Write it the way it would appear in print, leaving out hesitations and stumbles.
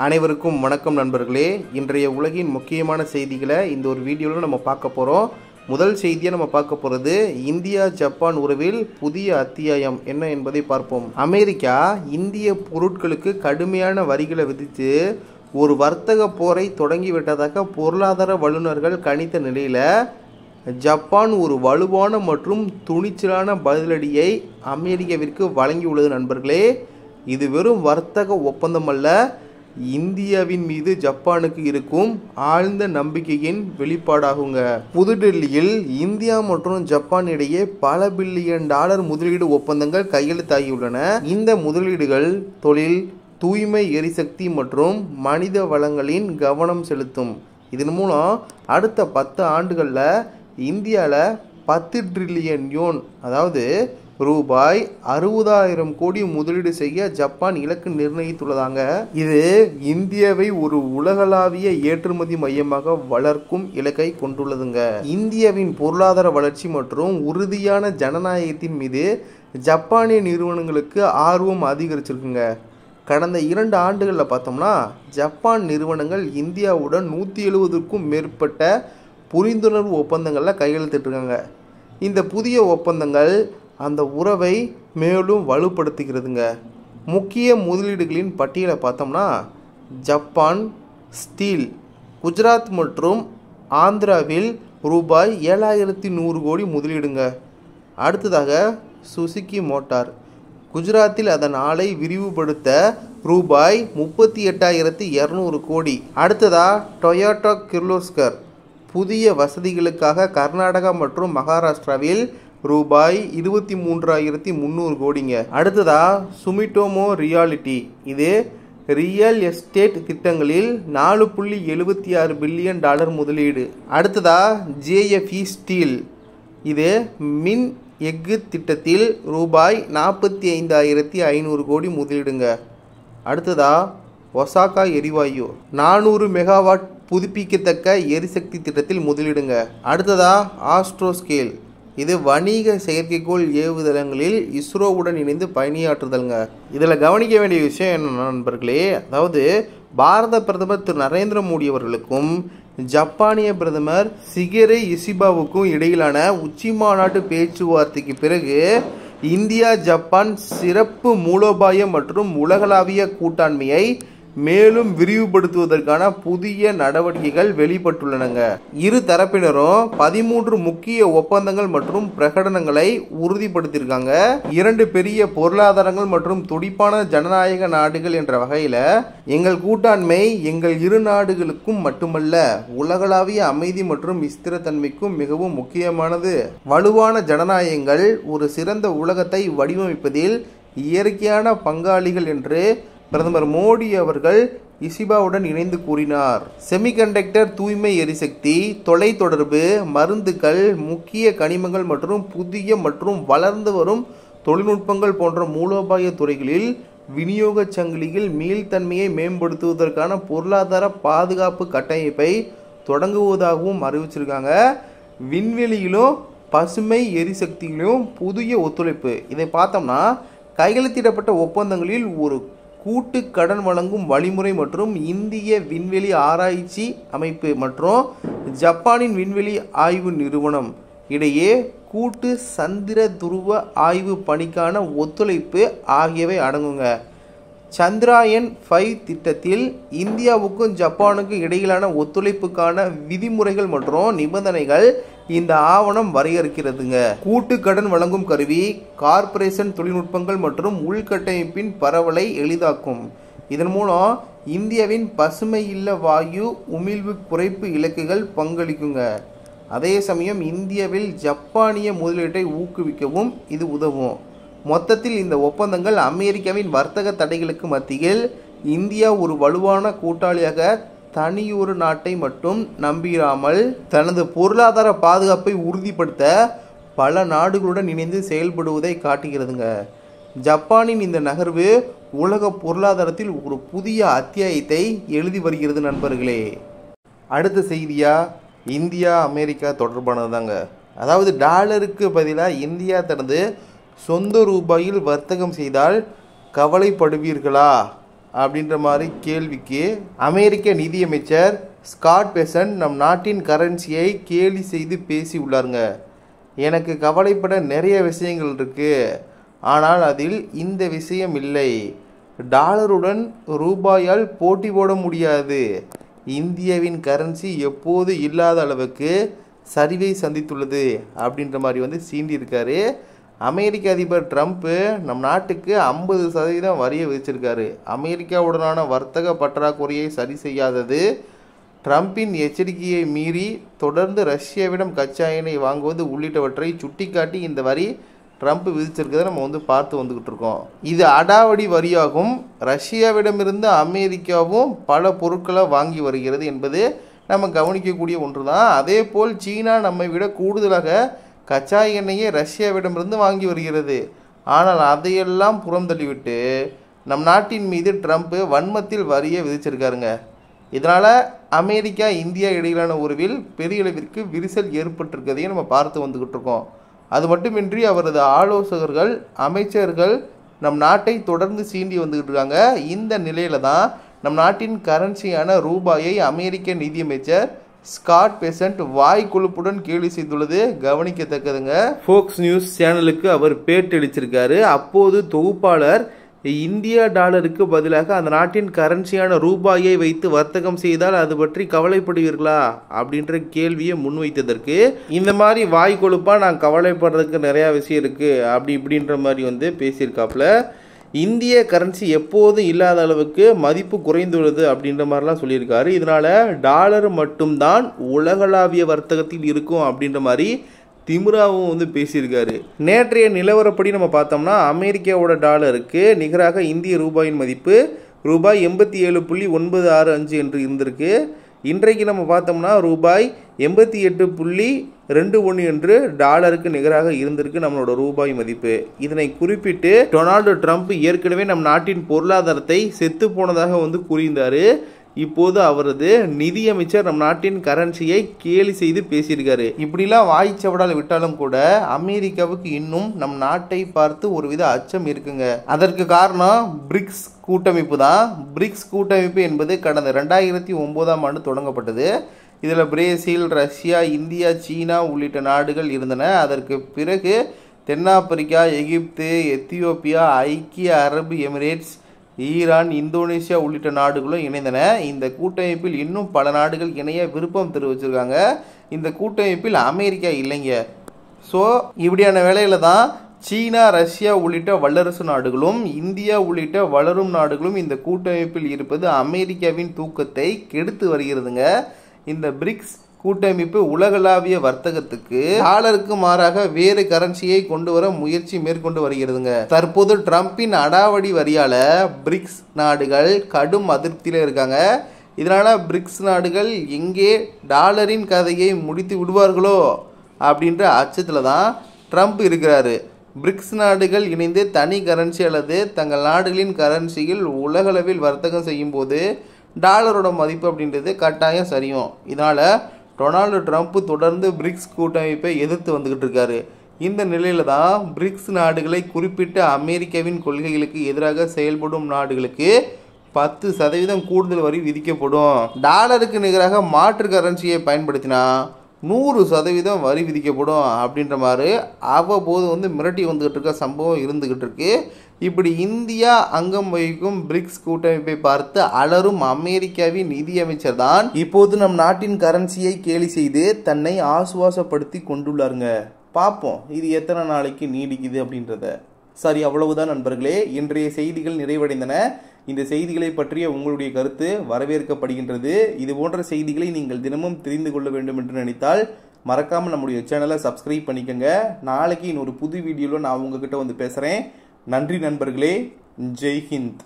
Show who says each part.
Speaker 1: அனைவருக்கும் வணக்கம் நண்பர்களே. இன்றைய உலகின் முக்கியமான செய்திகளை இந்த ஒரு வீடியோவில் நம்ம பார்க்க போகிறோம். முதல் செய்தியை நம்ம பார்க்க போகிறது இந்தியா ஜப்பான் உறவில் புதிய அத்தியாயம் என்ன என்பதை பார்ப்போம். அமெரிக்கா இந்திய பொருட்களுக்கு கடுமையான வரிகளை விதித்து ஒரு வர்த்தக போரை தொடங்கிவிட்டதாக பொருளாதார வல்லுநர்கள் கணித்த நிலையில் ஜப்பான் ஒரு வலுவான மற்றும் துணிச்சலான பதிலடியை அமெரிக்காவிற்கு வழங்கியுள்ளது. நண்பர்களே, இது வெறும் வர்த்தக ஒப்பந்தம் அல்ல, இந்தியாவின் மீது ஜப்பானுக்கு இருக்கும் ஆழ்ந்த நம்பிக்கையின் வெளிப்பாடாகுங்க. புதுடெல்லியில் இந்தியா மற்றும் ஜப்பான் இடையே பல பில்லியன் டாலர் முதலீடு ஒப்பந்தங்கள் கையெழுத்தாகியுள்ளன. இந்த முதலீடுகள் தொழில், தூய்மை எரிசக்தி மற்றும் மனித வளங்களின் கவனம் செலுத்தும். இதன் மூலம் அடுத்த 10 ஆண்டுகளில் இந்தியாவில் 10 ட்ரில்லியன் யோன், அதாவது ரூபாய் 60,000 கோடி முதலீடு செய்ய ஜப்பான் இலக்கு நிர்ணயித்துள்ளதாங்க. இது இந்தியாவை ஒரு உலகளாவிய ஏற்றுமதி மையமாக வளர்க்கும் இலக்கை கொண்டுள்ளதுங்க. இந்தியாவின் பொருளாதார வளர்ச்சி மற்றும் உறுதியான ஜனநாயகத்தின் மீது ஜப்பானிய நிறுவனங்களுக்கு ஆர்வம் அதிகரிச்சிருக்குங்க. கடந்த 2 ஆண்டுகளில் பார்த்தோம்னா ஜப்பான் நிறுவனங்கள் இந்தியாவுடன் 170க்கும் மேற்பட்ட புரிந்துணர்வு ஒப்பந்தங்களில் கையெழுத்திட்டிருக்காங்க. இந்த புதிய ஒப்பந்தங்கள் அந்த உறவை மேலும் வலுப்படுத்துகிறதுங்க. முக்கிய முதலீடுகளின் பட்டியலை பார்த்தோம்னா ஜப்பான் ஸ்டீல் குஜராத் மற்றும் ஆந்திராவில் ரூபாய் 7,100 கோடி முதலீடுங்க. அடுத்ததாக சுசுகி மோட்டார் குஜராத்தில் அதன் ஆலை விரிவுபடுத்த ரூபாய் 38,200 கோடி. அடுத்ததாக டொயோட்டா கிர்லோஸ்கர் புதிய வசதிகளுக்காக கர்நாடகா மற்றும் மகாராஷ்டிராவில் ரூபாய் 23,300 கோடிங்க. அடுத்ததா சுமிட்டோமோ ரியாலிட்டி, இது ரியல் எஸ்டேட் திட்டங்களில் 4.76 பில்லியன் டாலர் முதலீடு. அடுத்ததா ஜேஎஃப்இ ஸ்டீல், இது மின் எஃகு திட்டத்தில் ரூபாய் 45,500 கோடி முதலீடுங்க. அடுத்ததா ஒசாகா எரிவாயு 400 மெகாவாட் புதுப்பிக்கத்தக்க எரிசக்தி திட்டத்தில் முதலீடுங்க. அடுத்ததா ஆஸ்ட்ரோஸ்கேல், இது வணிக செயற்கைக்கோள் ஏவுதளங்களில் இஸ்ரோவுடன் இணைந்து பணியாற்றுதல்ங்க. இதில் கவனிக்க வேண்டிய விஷயம் என்ன நண்பர்களே, அதாவது பாரத பிரதமர் திரு நரேந்திர மோடி அவர்களுக்கும் ஜப்பானிய பிரதமர் சிகெரு இசிபாவுக்கும் இடையிலான உச்சி மாநாட்டு பேச்சுவார்த்தைக்கு பிறகு இந்தியா ஜப்பான் சிறப்பு மூலோபாய மற்றும் உலகளாவிய கூட்டாண்மையை மேலும் விரிவுபடுத்துவதற்கான புதிய நடவடிக்கைகள் வெளிப்பட்டுள்ளனங்க. இரு தரப்பினரும் 13 முக்கிய ஒப்பந்தங்கள் மற்றும் பிரகடனங்களை உறுதிப்படுத்தியிருக்காங்க. 2 பெரிய பொருளாதாரங்கள் மற்றும் துடிப்பான ஜனநாயக நாடுகள் என்ற வகையில் எங்கள் கூட்டாண்மை எங்கள் இரு நாடுகளுக்கும் மட்டுமல்ல, உலகளாவிய அமைதி மற்றும் ஸ்திரத்தன்மைக்கும் மிகவும் முக்கியமானது. வலுவான ஜனநாயகங்கள் ஒரு சிறந்த உலகத்தை வடிவமைப்பதில் இயற்கையான பங்காளிகள் என்று பிரதமர் மோடி அவர்கள் இசிபாவுடன் இணைந்து கூறினார். செமிகண்டக்டர், தூய்மை எரிசக்தி, தொலைத்தொடர்பு, மருந்துகள், முக்கிய கனிமங்கள் மற்றும் புதிய மற்றும் வளர்ந்து வரும் தொழில்நுட்பங்கள் போன்ற மூலோபாய துறைகளில் விநியோக சங்கிலியில் மீள்தன்மையை மேம்படுத்துவதற்கான பொருளாதார பாதுகாப்பு கட்டமைப்பை தொடங்குவதாகவும் அறிவிச்சிருக்காங்க. விண்வெளியிலும் பசுமை எரிசக்தியிலும் புதிய ஒத்துழைப்பு, இதை பார்த்தோம்னா கையெழுத்திடப்பட்ட ஒப்பந்தங்களில் ஒரு கூட்டு கடன் வழங்கும் வழிமுறை மற்றும் இந்திய விண்வெளி ஆராய்ச்சி அமைப்பு மற்றும் ஜப்பானின் விண்வெளி ஆய்வு நிறுவனம் இடையே கூட்டு சந்திர துருவ ஆய்வு பணிக்கான ஒத்துழைப்பு ஆகியவை அடங்குங்க. சந்திராயன் 5 திட்டத்தில் இந்தியாவுக்கும் ஜப்பானுக்கும் இடையிலான ஒத்துழைப்புக்கான விதிமுறைகள் மற்றும் நிபந்தனைகள் இந்த ஆவணம் வரையறுக்கிறதுங்க. கூட்டு கடன் வழங்கும் கருவி கார்ப்பரேஷன் தொழில்நுட்பங்கள் மற்றும் உள்கட்டமைப்பின் பரவலை எளிதாக்கும். இதன் மூலம் இந்தியாவின் பசுமை இல்ல வாயு உமிழ்வு குறைப்பு இலக்குகள் பங்களிக்குங்க. அதே சமயம் இந்தியாவில் ஜப்பானிய முதலீட்டை ஊக்குவிக்கவும் இது உதவும். மொத்தத்தில் இந்த ஒப்பந்தங்கள் அமெரிக்காவின் வர்த்தக தடைகளுக்கு மத்தியில் இந்தியா ஒரு வலுவான கூட்டாளியாக தனியொரு நாட்டை மட்டும் நம்பிராமல் தனது பொருளாதார பாதுகாப்பை உறுதிப்படுத்த பல நாடுகளுடன் இணைந்து செயல்படுவதை காட்டுகிறதுங்க. ஜப்பானின் இந்த நகர்வு உலக பொருளாதாரத்தில் ஒரு புதிய அத்தியாயத்தை எழுதி வருகிறது நண்பர்களே. அடுத்த செய்தியா இந்தியா அமெரிக்கா தொடர்பானது தாங்க. அதாவது டாலருக்கு பதிலாக இந்தியா தனது சொந்த ரூபாயில் வர்த்தகம் செய்தால் கவலைப்படுவீர்களா அப்படின்ற மாதிரி கேள்விக்கு அமெரிக்க நிதியமைச்சர் ஸ்காட் பெசன்ட் நம் நாட்டின் கரன்சியை கேலி செய்து பேசி உள்ளாருங்க. எனக்கு கவலைப்பட நிறைய விஷயங்கள் இருக்குது, ஆனால் அதில் இந்த விஷயம் இல்லை. டாலருடன் ரூபாயால் போட்டி போட முடியாது. இந்தியாவின் கரன்சி எப்போது இல்லாத அளவுக்கு சரிவை சந்தித்துள்ளது அப்படின்ற மாதிரி சீண்டியிருக்காரு. அமெரிக்க அதிபர் ட்ரம்ப்பு நம் நாட்டுக்கு 50% வரியை விதிச்சிருக்காரு. அமெரிக்காவுடனான வர்த்தக பற்றாக்குறையை சரி செய்யாதது, ட்ரம்பின் எச்சரிக்கையை மீறி தொடர்ந்து ரஷ்யாவிடம் கச்சா எண்ணெய் வாங்குவது உள்ளிட்டவற்றை சுட்டிக்காட்டி இந்த வரி ட்ரம்ப் விதிச்சிருக்கிறத நம்ம பார்த்து வந்துக்கிட்டு இருக்கோம். இது அடாவடி வரியாகும். ரஷ்யாவிடமிருந்து அமெரிக்காவும் பல பொருட்களை வாங்கி வருகிறது என்பது நம்ம கவனிக்கக்கூடிய ஒன்று தான். அதே போல் சீனா நம்மை விட கூடுதலாக கச்சா எண்ணெயை ரஷ்யாவிடமிருந்து வாங்கி வருகிறது. ஆனால் அதையெல்லாம் புறம் தள்ளிவிட்டு நம் நாட்டின் மீது ட்ரம்ப் வன்மத்தில் வரியை விதிச்சிருக்காருங்க. இதனால் அமெரிக்கா இந்தியா இடையிலான உறவில் பெரிய அளவிற்கு விரிசல் ஏற்பட்டிருக்கிறதையும் நம்ம பார்த்து வந்துக்கிட்டு இருக்கோம். அது மட்டுமின்றி அவரது ஆலோசகர்கள், அமைச்சர்கள் நம் நாட்டை தொடர்ந்து சீண்டி வந்துக்கிட்டு இருக்காங்க. இந்த நிலையில தான் நம் நாட்டின் கரன்சியான ரூபாயை அமெரிக்க நிதியமைச்சர் ஸ்காட் பெசன்ட் வாய் கொழுப்புடன் கேலி செய்துள்ளது கவனிக்கத்தக்கதுங்க. ஃபோக்ஸ் நியூஸ் சேனலுக்கு அவர் பேட்டியளிச்சிருக்காரு. அப்போது தொகுப்பாளர் இந்தியா டாலருக்கு பதிலாக அந்த நாட்டின் கரன்சியான ரூபாயை வைத்து வர்த்தகம் செய்தால் அது பற்றி கவலைப்படுவீர்களா அப்படின்ற கேள்வியை முன்வைத்ததற்கு இந்த மாதிரி வாய் கொழுப்பாக நான் கவலைப்படுறதுக்கு நிறையா விஷயம் இருக்குது அப்படி இப்படின்ற மாதிரி பேசியிருக்காப்புல. இந்திய கரன்சி எப்போதும் இல்லாத அளவுக்கு மதிப்பு குறைந்துள்ளது அப்படின்ற மாதிரிலாம் சொல்லியிருக்காரு. இதனால் டாலர் மட்டும்தான் உலகளாவிய வர்த்தகத்தில் இருக்கும் அப்படின்ற மாதிரி திமுராவும் பேசியிருக்காரு. நேற்றைய நிலவரப்படி நம்ம பார்த்தோம்னா அமெரிக்காவோட டாலருக்கு நிகராக இந்திய ரூபாயின் மதிப்பு ரூபாய் 87.965 என்று இருந்திருக்கு. இன்றைக்கு நம்ம பார்த்தோம்னா ரூபாய் 88.21 என்று டாலருக்கு நிகராக இருந்திருக்கு நம்மளோட ரூபாய் மதிப்பு. இதனை குறிப்பிட்டு டொனால்டு ட்ரம்ப் ஏற்கனவே நம் நாட்டின் பொருளாதாரத்தை செத்து போனதாக கூறியிருந்தார். இப்போது அவரது நிதியமைச்சர் நம் நாட்டின் கரன்சியை கேலி செய்து பேசியிருக்காரு. இப்படிலாம் வாய்ச்சவடால் விட்டாலும் கூட அமெரிக்காவுக்கு இன்னும் நம் நாட்டை பார்த்து ஒருவித அச்சம் இருக்குங்க. அதற்கு காரணம் பிரிக்ஸ் கூட்டமைப்பு தான். பிரிக்ஸ் கூட்டமைப்பு என்பது கடந்த 2009ஆம் ஆண்டு தொடங்கப்பட்டது. இதில் பிரேசில், ரஷ்யா, இந்தியா, சீனா உள்ளிட்ட நாடுகள் இருந்தன. அதற்கு பிறகு தென்னாப்பிரிக்கா, எகிப்து, எத்தியோப்பியா, ஐக்கிய அரபு எமிரேட்ஸ், ஈரான், இந்தோனேஷியா உள்ளிட்ட நாடுகளும் இணைந்தன. இந்த கூட்டமைப்பில் இன்னும் பல நாடுகள் இணைய விருப்பம் தெரிவிச்சிருக்காங்க. இந்த கூட்டமைப்பில் அமெரிக்கா இல்லைங்க. ஸோ இப்படியான வேளையில தான் சீனா, ரஷ்யா உள்ளிட்ட வல்லரசு நாடுகளும் இந்தியா உள்ளிட்ட வளரும் நாடுகளும் இந்த கூட்டமைப்பில் இருப்பது அமெரிக்காவின் தூக்கத்தை கெடுத்து வருகிறதுங்க. இந்த பிரிக்ஸ் கூட்டமைப்பு உலகளாவிய வர்த்தகத்துக்கு டாலருக்கு மாறாக வேறு கரன்சியை கொண்டு வர முயற்சி மேற்கொண்டு வருகிறதுங்க. தற்போது ட்ரம்பின் அடாவடி வரியால பிரிக்ஸ் நாடுகள் கடும் அதிருப்தியில இருக்காங்க. இதனால பிரிக்ஸ் நாடுகள் எங்கே டாலரின் கதையை முடித்து விடுவார்களோ அப்படின்ற அச்சத்துல தான் ட்ரம்ப் இருக்கிறாரு. பிரிக்ஸ் நாடுகள் இணைந்து தனி கரன்சி அல்லது தங்கள் நாடுகளின் கரன்சியில் உலகளவில் வர்த்தகம் செய்யும் போது டாலரோட மதிப்பு அப்படின்றது கட்டாயம் சரியும். இதனால டொனால்டு ட்ரம்ப் தொடர்ந்து பிரிக்ஸ் கூட்டமைப்பை எதிர்த்து வந்துக்கிட்டு இருக்காரு. இந்த நிலையில தான் பிரிக்ஸ் நாடுகளை குறிப்பிட்ட அமெரிக்காவின் கொள்கைகளுக்கு எதிராக செயல்படும் நாடுகளுக்கு 10% கூடுதல் வரி விதிக்கப்படும். டாலருக்கு நிகராக மாற்று கரன்சியை பயன்படுத்தினா 100% வரி விதிக்கப்படும் அப்படின்ற மாதிரி அவ்வப்போது மிரட்டி வந்துகிட்டு இருக்க சம்பவம் இருந்துகிட்டு இருக்கு. இப்படி இந்தியா அங்கம் வகிக்கும் பிரிக்ஸ் கூட்டமைப்பை பார்த்து அலரும் அமெரிக்காவின் நிதியமைச்சர் தான் இப்போது நம் நாட்டின் கரன்சியை கேலி செய்து தன்னை ஆசுவாசப்படுத்தி கொண்டுள்ளாருங்க. பார்ப்போம் இது எத்தனை நாளைக்கு நீடிக்குது அப்படின்றத. சரி, அவ்வளவுதான் நண்பர்களே, இன்றைய செய்திகள் நிறைவடைந்தன. இந்த செய்திகளை பற்றிய உங்களுடைய கருத்து வரவேற்கப்படுகின்றது. இது போன்ற செய்திகளை நீங்கள் தினமும் தெரிந்து கொள்ள வேண்டும் என்று நினைத்தால் மறக்காமல் நம்முடைய சேனலை சப்ஸ்கிரைப் பண்ணிக்கோங்க. நாளைக்கு இன்னொரு புது வீடியோவில் நான் உங்ககிட்ட பேசுகிறேன். நன்றி நண்பர்களே. ஜெய் ஹிந்த்.